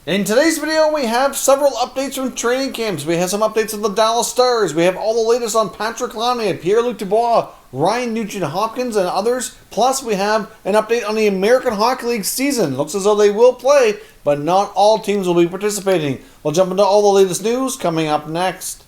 In today's video, we have several updates from training camps. We have some updates of the Dallas Stars. We have all the latest on Patrik Laine, Pierre Luc Dubois, Ryan Nugent, Hopkins, and others. Plus, we have an update on the American Hockey League season. Looks as though they will play, but not all teams will be participating. We'll jump into all the latest news coming up next.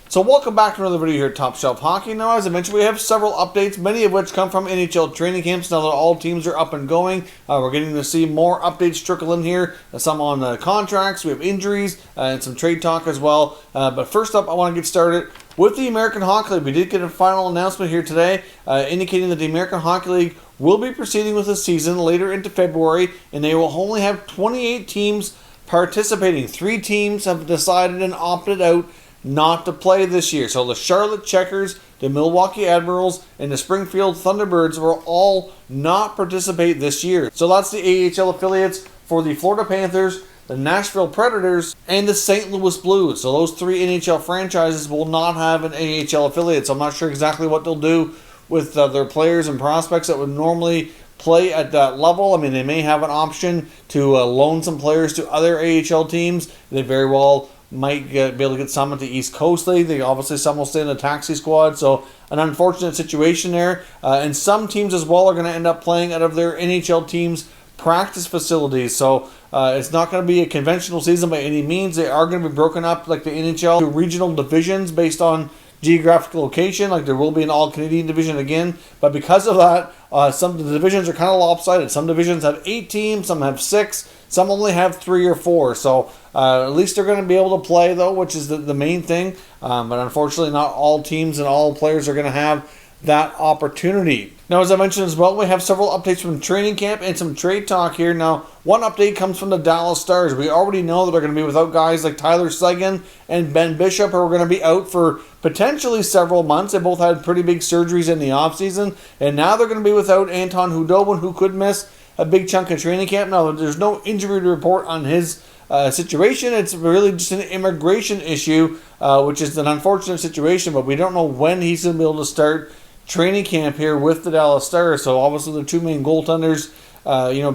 So welcome back to another video here at Top Shelf Hockey. Now, as I mentioned, we have several updates, many of which come from NHL training camps. Now that all teams are up and going, we're getting to see more updates trickle in here. Some on contracts, we have injuries, and some trade talk as well. But first up, I want to get started with the American Hockey League. We did get a final announcement here today indicating that the American Hockey League will be proceeding with the season later into February, and they will only have 28 teams participating. 3 teams have decided and opted out not to play this year. So the Charlotte Checkers, the Milwaukee Admirals, and the Springfield Thunderbirds will all not participate this year. So that's the AHL affiliates for the Florida Panthers, the Nashville Predators, and the St. Louis Blues. So those 3 NHL franchises will not have an AHL affiliate. So I'm not sure exactly what they'll do with their players and prospects that would normally play at that level. I mean, they may have an option to loan some players to other AHL teams. They very well might be able to get some at the East Coast League. They obviously some will stay in the taxi squad, so an unfortunate situation there. And some teams as well are going to end up playing out of their NHL teams' practice facilities. So it's not going to be a conventional season by any means. They are going to be broken up like the NHL to regional divisions based on geographic location, like there will be an all-Canadian division again. But because of that, some of the divisions are kind of lopsided. Some divisions have 8 teams, some have 6, some only have 3 or 4. So at least they're going to be able to play, though, which is the main thing. But unfortunately, not all teams and all players are going to have that opportunity. Now, as I mentioned as well, we have several updates from training camp and some trade talk here. Now, one update comes from the Dallas Stars. We already know that they're going to be without guys like Tyler Seguin and Ben Bishop, who are going to be out for potentially several months. They both had pretty big surgeries in the offseason, and now they're going to be without Anton Hudobin, who could miss a big chunk of training camp. Now, there's no injury report on his situation. It's really just an immigration issue, which is an unfortunate situation, but we don't know when he's going to be able to start training camp here with the Dallas Stars. So obviously the 2 main goaltenders,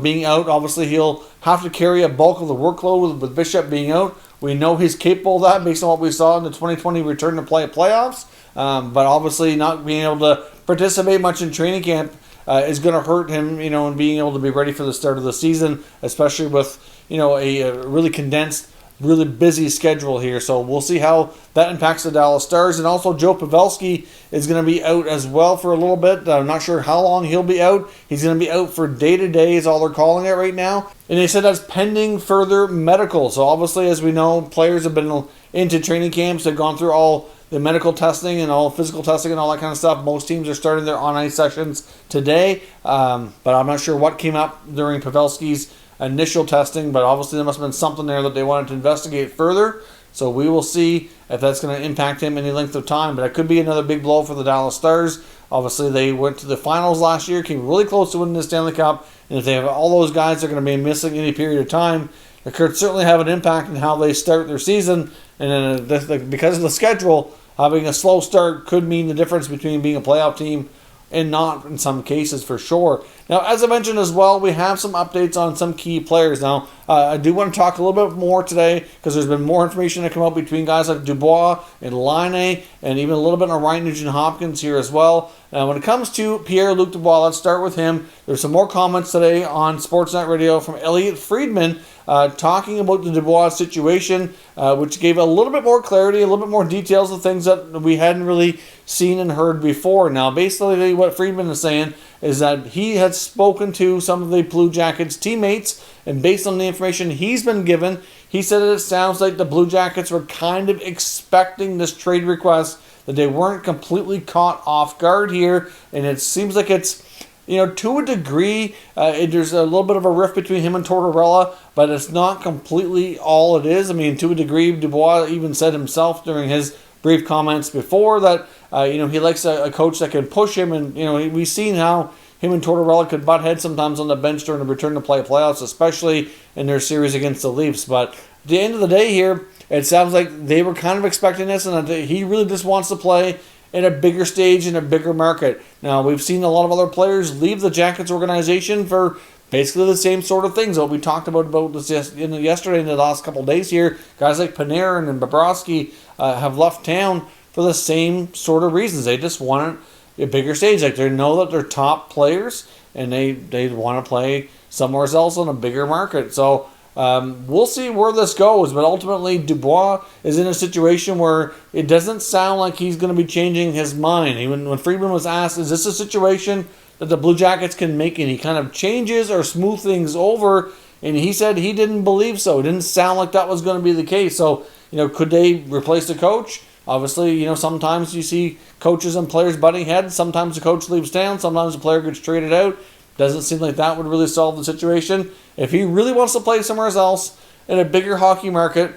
being out, obviously he'll have to carry a bulk of the workload with Bishop being out. We know he's capable of that based on what we saw in the 2020 return to play playoffs. But obviously not being able to participate much in training camp is going to hurt him, in being able to be ready for the start of the season, especially with, a really condensed, really busy schedule here. So we'll see how that impacts the Dallas Stars. And also Joe Pavelski is going to be out as well for a little bit. I'm not sure how long he'll be out. He's going to be out for day-to-day is all they're calling it right now. And they said that's pending further medical. So obviously, as we know, players have been into training camps. They've gone through all the medical testing and all physical testing and all that kind of stuff. Most teams are starting their on-ice sessions today. But I'm not sure what came up during Pavelski's initial testing, but obviously there must have been something there that they wanted to investigate further. So we will see if that's going to impact him any length of time. But it could be another big blow for the Dallas Stars. Obviously, they went to the finals last year, came really close to winning the Stanley Cup. And if they have all those guys that are going to be missing any period of time, it could certainly have an impact on how they start their season. And then because of the schedule, having a slow start could mean the difference between being a playoff team and not in some cases for sure. Now, as I mentioned as well, we have some updates on some key players. Now, I do want to talk a little bit more today because there's been more information that come out between guys like Dubois and Laine, and even a little bit on Ryan Nugent Hopkins here as well. Now, when it comes to Pierre Luc Dubois, let's start with him. There's some more comments today on Sportsnet Radio from Elliot Friedman talking about the Dubois situation, which gave a little bit more clarity, a little bit more details of things that we hadn't really seen and heard before. Now, basically what Friedman is saying is that he had spoken to some of the Blue Jackets teammates, and based on the information he's been given, he said that it sounds like the Blue Jackets were kind of expecting this trade request, that they weren't completely caught off guard here, and it seems like it's, to a degree, there's a little bit of a rift between him and Tortorella, but it's not completely all it is. I mean, to a degree, Dubois even said himself during his brief comments before that, he likes a coach that can push him, and, we've seen how him and Tortorella could butt heads sometimes on the bench during the return to play playoffs, especially in their series against the Leafs. But at the end of the day here, it sounds like they were kind of expecting this, and he really just wants to play in a bigger stage, in a bigger market. Now, we've seen a lot of other players leave the Jackets organization for basically the same sort of things. What we talked about this yesterday in the last couple of days here, guys like Panarin and Bobrovsky have left town for the same sort of reasons. They just want a bigger stage. Like, they know that they're top players, and they want to play somewhere else in a bigger market. So we'll see where this goes, but ultimately Dubois is in a situation where it doesn't sound like he's going to be changing his mind. Even when Friedman was asked, is this a situation that the Blue Jackets can make any kind of changes or smooth things over, and he said he didn't believe so. It didn't sound like that was going to be the case. So, could they replace the coach? Obviously, sometimes you see coaches and players butting heads. Sometimes the coach leaves town. Sometimes the player gets traded out. Doesn't seem like that would really solve the situation. If he really wants to play somewhere else in a bigger hockey market,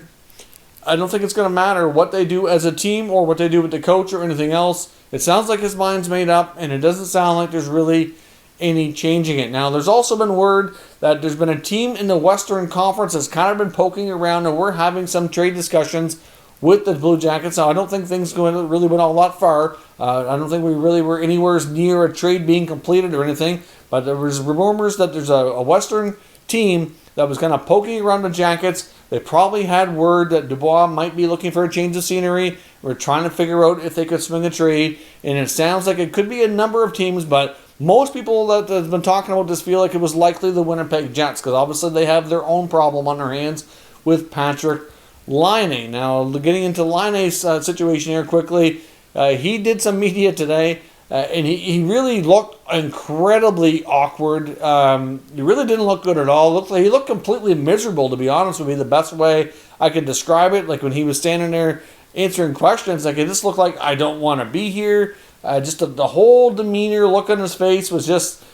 I don't think it's going to matter what they do as a team or what they do with the coach or anything else. It sounds like his mind's made up, and it doesn't sound like there's really any changing it. Now, there's also been word that there's been a team in the Western Conference that's kind of been poking around, and we're having some trade discussions with the Blue Jackets. Now, I don't think things really went a lot far. I don't think we really were anywhere near a trade being completed or anything. But there was rumors that there's a Western team that was kind of poking around the Jackets. They probably had word that Dubois might be looking for a change of scenery. We're trying to figure out if they could swing a trade. And it sounds like it could be a number of teams, but most people that have been talking about this feel like it was likely the Winnipeg Jets, because obviously they have their own problem on their hands with Patrik Laine. Now, getting into Laine's situation here quickly, he did some media today. And he really looked incredibly awkward. He really didn't look good at all. He looked completely miserable, to be honest with you, the best way I could describe it. Like, when he was standing there answering questions, like, it just looked like, I don't want to be here. Just the whole demeanor, look on his face was just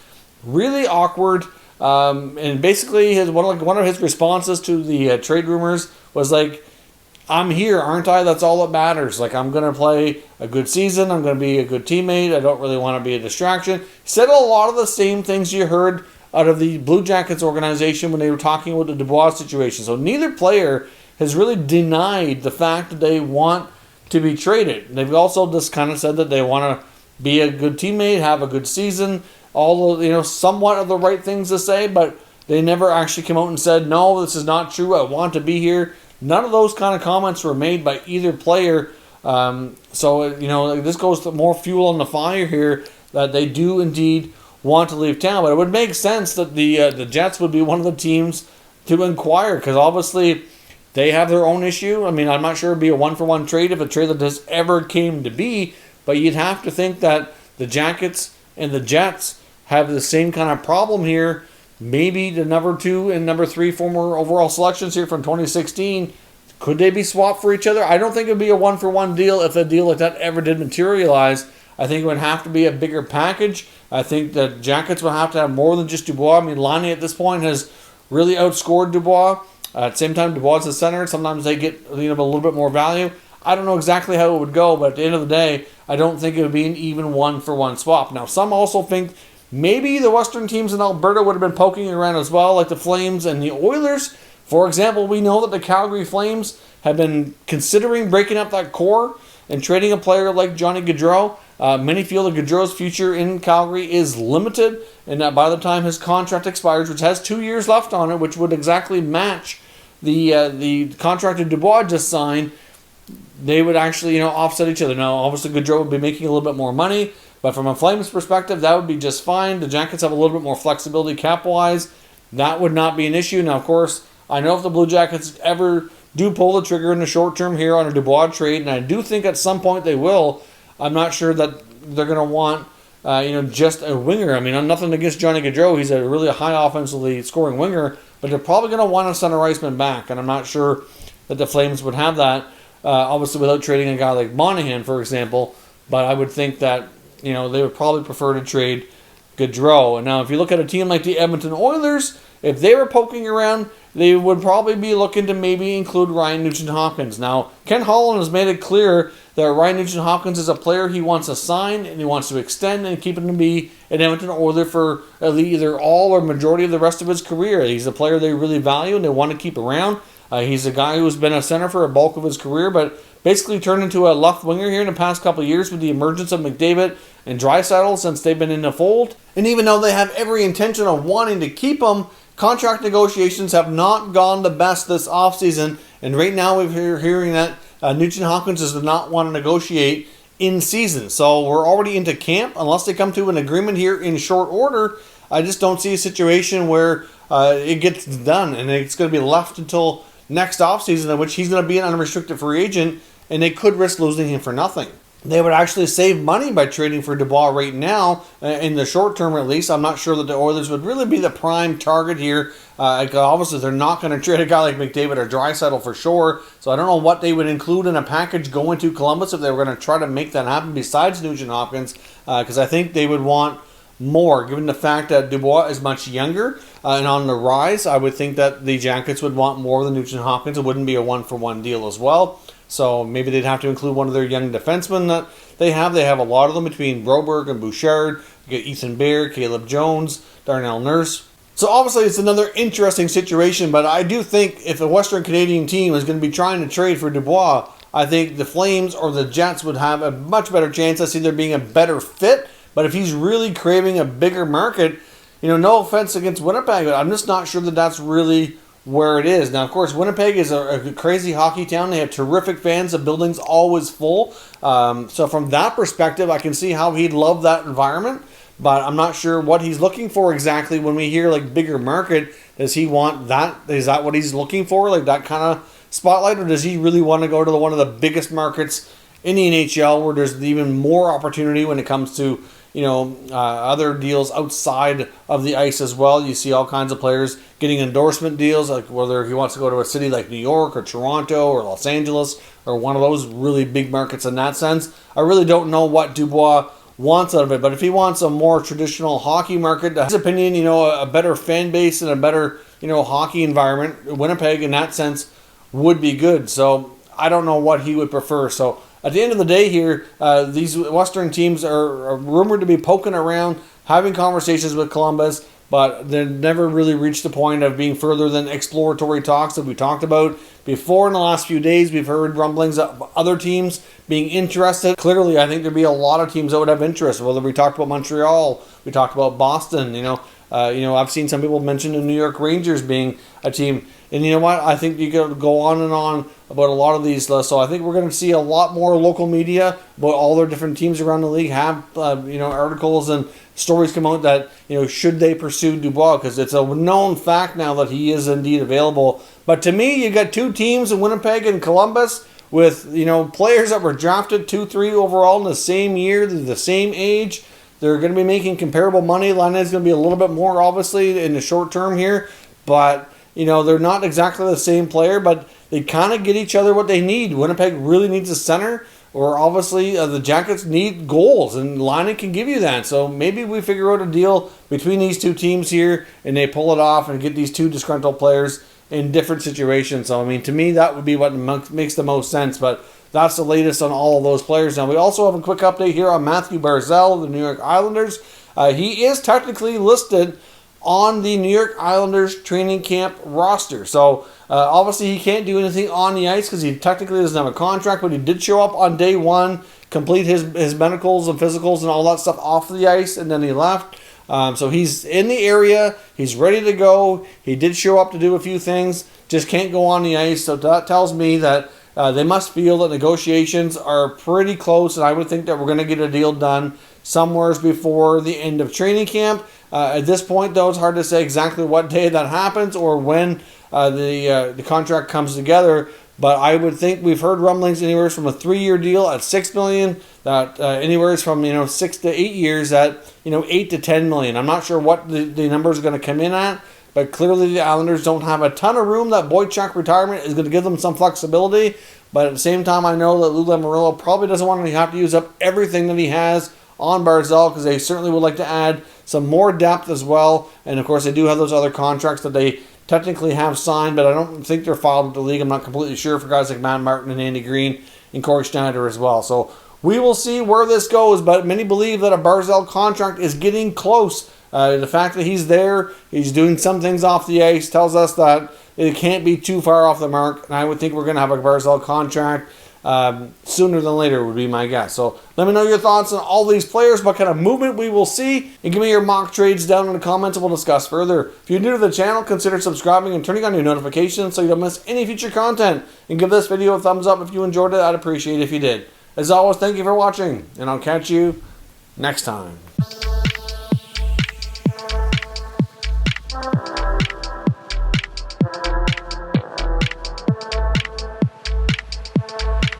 really awkward. And basically, one of his responses to the trade rumors was like, I'm here, aren't I? That's all that matters. Like, I'm going to play a good season. I'm going to be a good teammate. I don't really want to be a distraction. He said a lot of the same things you heard out of the Blue Jackets organization when they were talking about the Dubois situation. So neither player has really denied the fact that they want to be traded. They've also just kind of said that they want to be a good teammate, have a good season, all of, somewhat of the right things to say, but they never actually came out and said, no, this is not true. I want to be here. None of those kind of comments were made by either player. So this goes to more fuel on the fire here that they do indeed want to leave town. But it would make sense that the Jets would be one of the teams to inquire, because obviously they have their own issue. I mean, I'm not sure it would be a one-for-one trade if a trade that this ever came to be, but you'd have to think that the Jackets and the Jets have the same kind of problem here. Maybe the number 2 and number 3 former overall selections here from 2016, could they be swapped for each other? I don't think it would be a one-for-one deal if a deal like that ever did materialize. I think it would have to be a bigger package. I think the Jackets would have to have more than just Dubois. I mean, Laine at this point has really outscored Dubois. At the same time, Dubois is the center. Sometimes they get a little bit more value. I don't know exactly how it would go, but at the end of the day, I don't think it would be an even one-for-one swap. Now, some also think maybe the Western teams in Alberta would have been poking around as well, like the Flames and the Oilers. For example, we know that the Calgary Flames have been considering breaking up that core and trading a player like Johnny Gaudreau. Many feel that Gaudreau's future in Calgary is limited, and that by the time his contract expires, which has 2 years left on it, which would exactly match the contract that Dubois just signed, they would actually offset each other. Now, obviously, Gaudreau would be making a little bit more money, but from a Flames perspective, that would be just fine. The Jackets have a little bit more flexibility cap-wise. That would not be an issue. Now, of course, I know if the Blue Jackets ever do pull the trigger in the short term here on a Dubois trade, and I do think at some point they will, I'm not sure that they're going to want just a winger. I mean, I'm nothing against Johnny Gaudreau. He's a really high offensively scoring winger, but they're probably going to want a center iceman back, and I'm not sure that the Flames would have that, obviously without trading a guy like Monahan, for example. But I would think that they would probably prefer to trade Gaudreau. And now, if you look at a team like the Edmonton Oilers, if they were poking around, they would probably be looking to maybe include Ryan Nugent-Hopkins. Now, Ken Holland has made it clear that Ryan Nugent-Hopkins is a player he wants to sign and he wants to extend and keep him to be an Edmonton Oiler for either all or majority of the rest of his career. He's a player they really value and they want to keep around. He's a guy who's been a center for a bulk of his career, but basically turned into a left winger here in the past couple of years with the emergence of McDavid and Draisaitl since they've been in the fold. And even though they have every intention of wanting to keep him, contract negotiations have not gone the best this offseason. And right now we're hearing that Nugent Hopkins does not want to negotiate in season. So we're already into camp. Unless they come to an agreement here in short order, I just don't see a situation where it gets done. And it's going to be left until next offseason, in which he's going to be an unrestricted free agent, and they could risk losing him for nothing. They would actually save money by trading for Dubois right now, in the short term at least. I'm not sure that the Oilers would really be the prime target here. Obviously, they're not going to trade a guy like McDavid or Draisaitl for sure. So I don't know what they would include in a package going to Columbus if they were going to try to make that happen besides Nugent Hopkins, because I think they would want more, given the fact that Dubois is much younger and on the rise. I would think that the Jackets would want more than Nugent Hopkins. It wouldn't be a one-for-one deal as well. So maybe they'd have to include one of their young defensemen that they have. They have a lot of them between Broberg and Bouchard. You get Ethan Bear, Caleb Jones, Darnell Nurse. So obviously it's another interesting situation, but I do think if a Western Canadian team is going to be trying to trade for Dubois, I think the Flames or the Jets would have a much better chance. I see there being a better fit. But if he's really craving a bigger market, no offense against Winnipeg, but I'm just not sure that that's really where it is. Now, of course, Winnipeg is a crazy hockey town. They have terrific fans. The building's always full. So from that perspective, I can see how he'd love that environment. But I'm not sure what he's looking for exactly when we hear like bigger market. Does he want that? Is that what he's looking for? Like that kind of spotlight? Or does he really want to go to one of the biggest markets in the NHL where there's even more opportunity when it comes to other deals outside of the ice as well? You see all kinds of players getting endorsement deals, like whether he wants to go to a city like New York or Toronto or Los Angeles or one of those really big markets in that sense. I really don't know what Dubois wants out of it, but if he wants a more traditional hockey market, in his opinion, a better fan base and a better, hockey environment, Winnipeg in that sense would be good. So I don't know what he would prefer. So at the end of the day here, these Western teams are rumored to be poking around, having conversations with Columbus, but they've never really reached the point of being further than exploratory talks that we talked about before. In the last few days, we've heard rumblings of other teams being interested. Clearly, I think there'd be a lot of teams that would have interest, whether we talked about Montreal, we talked about Boston, I've seen some people mention the New York Rangers being a team. And you know what? I think you could go on and on about a lot of these lists. So I think we're going to see a lot more local media about all their different teams around the league have, articles and stories come out that, should they pursue Dubois? Because it's a known fact now that he is indeed available. But to me, you got two teams in Winnipeg and Columbus with, players that were drafted 2-3 overall in the same year, the same age. They're going to be making comparable money. Laine is going to be a little bit more, obviously, in the short term here. But they're not exactly the same player, but they kind of get each other what they need. Winnipeg really needs a center, or obviously the Jackets need goals, and Laine can give you that. So maybe we figure out a deal between these two teams here, and they pull it off and get these two disgruntled players in different situations. So, to me, that would be what makes the most sense, but that's the latest on all of those players. Now, we also have a quick update here on Mathew Barzal of the New York Islanders. He is technically listed on the New York Islanders training camp roster. So, obviously he can't do anything on the ice because he technically doesn't have a contract, but he did show up on day one, complete his medicals and physicals and all that stuff off the ice, and then he left. So he's in the area. He's ready to go. He did show up to do a few things, just can't go on the ice. So that tells me that they must feel that negotiations are pretty close, and I would think that we're going to get a deal done somewhere before the end of training camp. At this point, though, it's hard to say exactly what day that happens or when the contract comes together. But I would think we've heard rumblings anywhere from a 3-year deal at $6 million, that anywhere from 6 to 8 years at $8 to $10 million. I'm not sure what the number is going to come in at, but clearly the Islanders don't have a ton of room. That Boychuk retirement is going to give them some flexibility. But at the same time, I know that Lou Lamoriello probably doesn't want to have to use up everything that he has on Barzal, because they certainly would like to add some more depth as well. And of course, they do have those other contracts that they technically have signed, but I don't think they're filed with the league. I'm not completely sure for guys like Matt Martin and Andy Green and Corey Schneider as well. So we will see where this goes, but many believe that a Barzal contract is getting close The fact that he's there, he's doing some things off the ice, tells us that it can't be too far off the mark. And I would think we're going to have a Barzal contract sooner than later would be my guess. So let me know your thoughts on all these players, what kind of movement we will see, and give me your mock trades down in the comments and we'll discuss further. If you're new to the channel, consider subscribing and turning on your notifications so you don't miss any future content. And give this video a thumbs up if you enjoyed it. I'd appreciate it if you did. As always, thank you for watching, and I'll catch you next time.